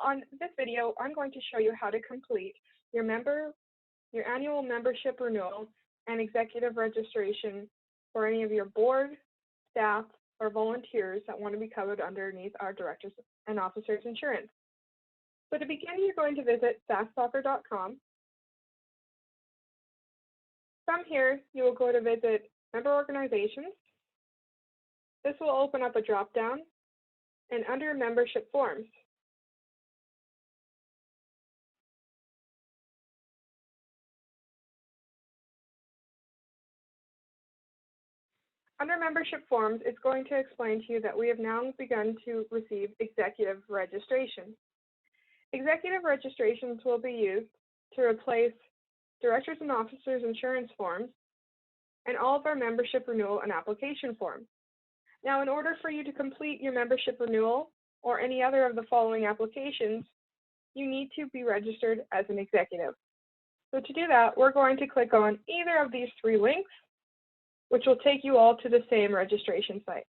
On this video, I'm going to show you how to complete your annual membership renewal and executive registration for any of your board, staff, or volunteers that want to be covered underneath our directors and officers insurance. So to begin, you're going to visit sasssoccer.com. From here, you will go to visit member organizations. This will open up a drop-down, and under membership forms, under membership forms, it's going to explain to you that we have now begun to receive executive registration. Executive registrations will be used to replace directors and officers insurance forms and all of our membership renewal and application forms. Now, in order for you to complete your membership renewal or any other of the following applications, you need to be registered as an executive. So to do that, we're going to click on either of these three links, which will take you all to the same registration site.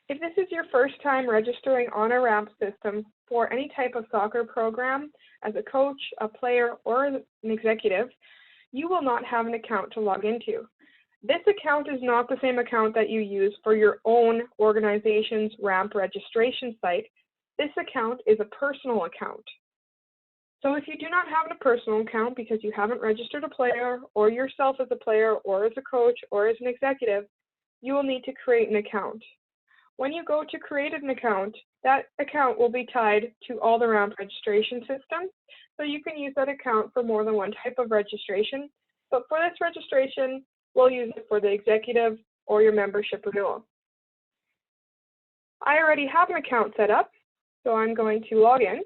If this is your first time registering on a RAMP system for any type of soccer program as a coach, a player, or an executive, you will not have an account to log into. This account is not the same account that you use for your own organization's RAMP registration site. This account is a personal account. So if you do not have a personal account because you haven't registered a player or yourself as a player or as a coach or as an executive, you will need to create an account. When you go to create an account, that account will be tied to all the RAMP registration systems. So you can use that account for more than one type of registration. But for this registration, we'll use it for the executive or your membership renewal. I already have an account set up, so I'm going to log in.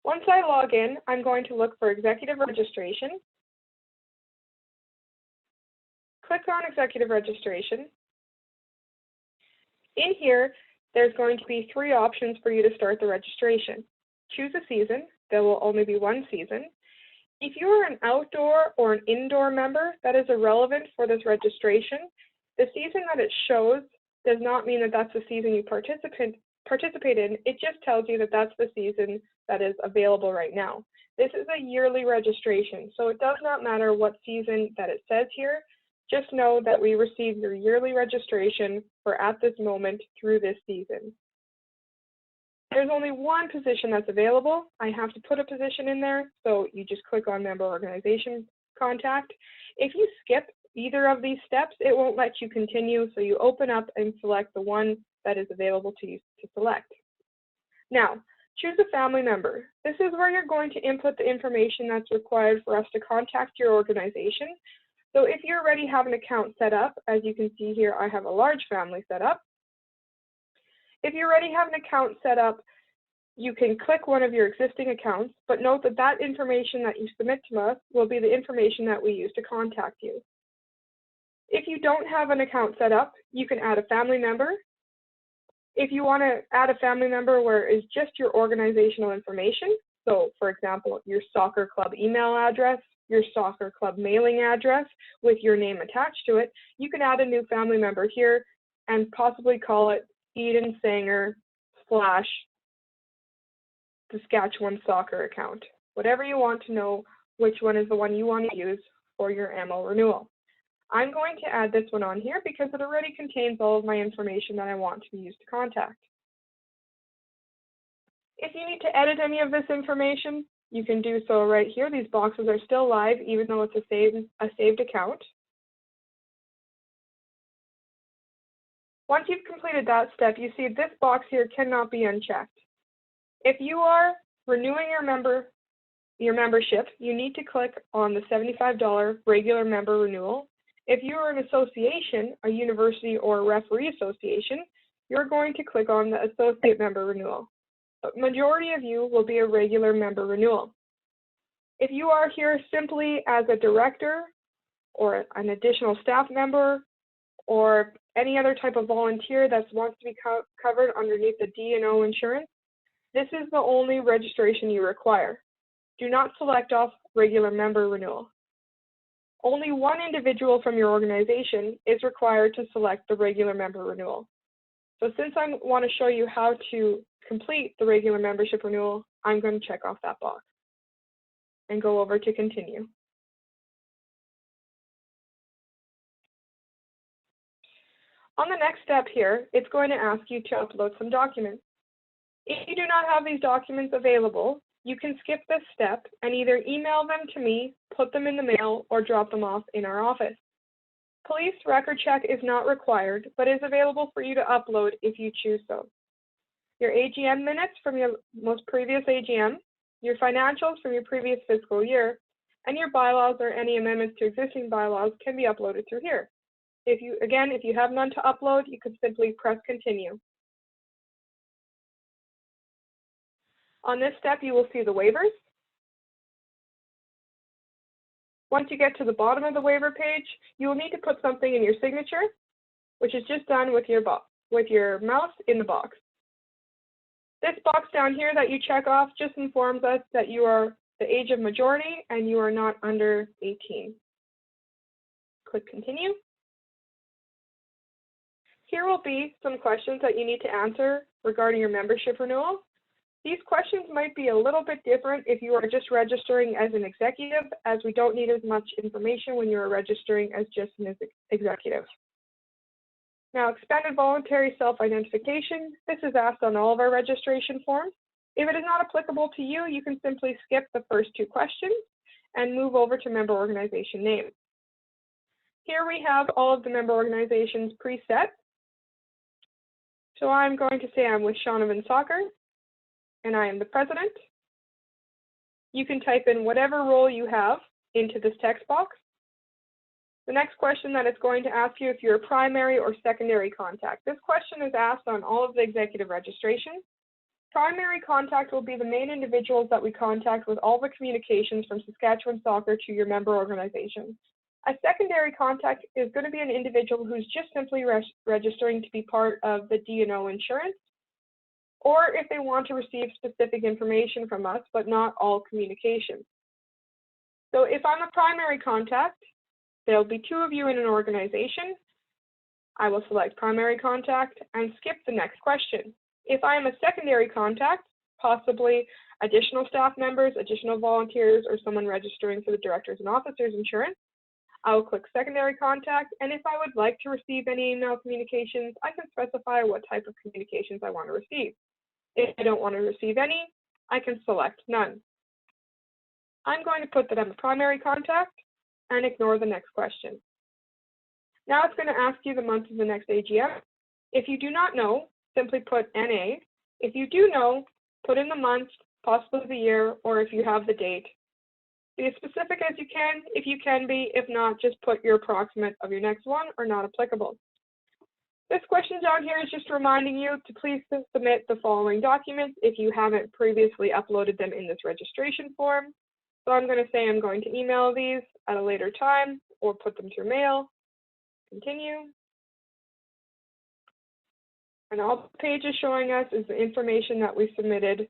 Once I log in, I'm going to look for executive registration. Click on executive registration. In here, there's going to be three options for you to start the registration. Choose a season. There will only be one season. If you are an outdoor or an indoor member, that is irrelevant for this registration. The season that it shows does not mean that that's the season you participate in. It just tells you that that's the season that is available right now. This is a yearly registration, so it does not matter what season that it says here. Just know that we receive your yearly registration for at this moment through this season. There's only one position that's available. I have to put a position in there, so you just click on Member Organization Contact. If you skip either of these steps, it won't let you continue, so you open up and select the one that is available to you to select. Now, choose a family member. This is where you're going to input the information that's required for us to contact your organization. So if you already have an account set up, as you can see here, I have a large family set up. If you already have an account set up, you can click one of your existing accounts, but note that that information that you submit to us will be the information that we use to contact you. If you don't have an account set up, you can add a family member. If you want to add a family member where it's just your organizational information, so for example, your soccer club email address, your soccer club mailing address with your name attached to it, you can add a new family member here and possibly call it Eden Sanger / Saskatchewan soccer account. Whatever you want to know which one is the one you want to use for your ammo renewal. I'm going to add this one on here because it already contains all of my information that I want to be used to contact. If you need to edit any of this information, you can do so right here. These boxes are still live, even though it's a saved account. Once you've completed that step, you see this box here cannot be unchecked. If you are renewing your membership, you need to click on the $75 regular member renewal. If you are an association, a university or a referee association, you're going to click on the associate member renewal. But majority of you will be a regular member renewal. If you are here simply as a director or an additional staff member or any other type of volunteer that wants to be covered underneath the D&O insurance, This is the only registration you require. Do not select off regular member renewal. Only one individual from your organization is required to select the regular member renewal. So since I want to show you how to complete the regular membership renewal, I'm going to check off that box and go over to continue. On the next step here, it's going to ask you to upload some documents. If you do not have these documents available, you can skip this step and either email them to me, put them in the mail, or drop them off in our office. Police record check is not required, but is available for you to upload if you choose so. Your AGM minutes from your most previous AGM, your financials from your previous fiscal year, and your bylaws or any amendments to existing bylaws can be uploaded through here. If you have none to upload, you can simply press continue. On this step, you will see the waivers. Once you get to the bottom of the waiver page, you will need to put something in your signature, which is just done with your mouse in the box. This box down here that you check off just informs us that you are the age of majority and you are not under 18. Click continue. Here will be some questions that you need to answer regarding your membership renewal. These questions might be a little bit different if you are just registering as an executive, as we don't need as much information when you are registering as just an executive. Now, expanded voluntary self-identification. This is asked on all of our registration forms. If it is not applicable to you, you can simply skip the first two questions and move over to member organization name. Here we have all of the member organizations preset. So I'm going to say I'm with Shaunavon Soccer, and I am the president. You can type in whatever role you have into this text box. The next question that it's going to ask you if you're a primary or secondary contact. This question is asked on all of the executive registrations. Primary contact will be the main individuals that we contact with all the communications from Saskatchewan Soccer to your member organization. A secondary contact is going to be an individual who's just simply registering to be part of the D&O insurance, or if they want to receive specific information from us, but not all communications. So if I'm a primary contact, there'll be two of you in an organization. I will select primary contact and skip the next question. If I am a secondary contact, possibly additional staff members, additional volunteers, or someone registering for the directors and officers insurance, I will click secondary contact, and if I would like to receive any email communications, I can specify what type of communications I want to receive. If I don't want to receive any, I can select none. I'm going to put that I'm a primary contact and ignore the next question. Now it's going to ask you the month of the next AGM. If you do not know, simply put NA. If you do know, put in the month, possibly the year, or if you have the date. Be as specific as you can, if you can be. If not, just put your approximate of your next one or not applicable. This question down here is just reminding you to please submit the following documents if you haven't previously uploaded them in this registration form. So I'm going to say I'm going to email these at a later time or put them through mail. Continue. And all the page is showing us is the information that we submitted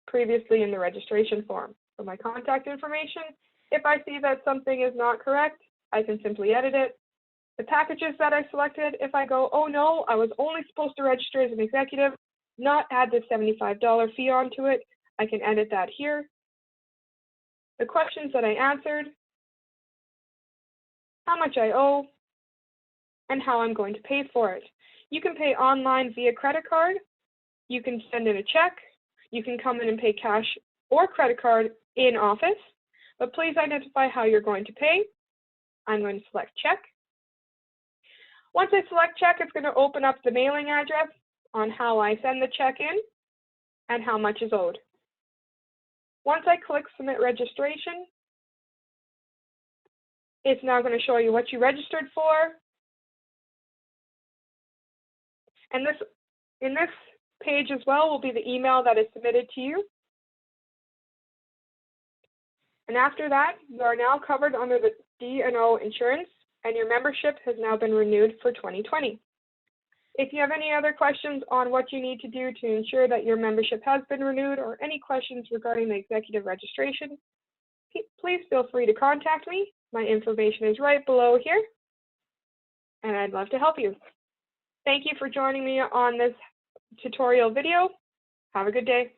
previously in the registration form. So my contact information, if I see that something is not correct, I can simply edit it. The packages that I selected, if I go, oh no, I was only supposed to register as an executive, not add the $75 fee onto it, I can edit that here. The questions that I answered, how much I owe, and how I'm going to pay for it. You can pay online via credit card, you can send in a check, you can come in and pay cash or credit card in office, but please identify how you're going to pay. I'm going to select check. Once I select check, it's going to open up the mailing address on how I send the check in and how much is owed. Once I click submit registration, it's now going to show you what you registered for. And in this page as well will be the email that is submitted to you. And after that, you are now covered under the D&O insurance, and your membership has now been renewed for 2020. If you have any other questions on what you need to do to ensure that your membership has been renewed, or any questions regarding the executive registration, please feel free to contact me. My information is right below here, and I'd love to help you. Thank you for joining me on this tutorial video. Have a good day.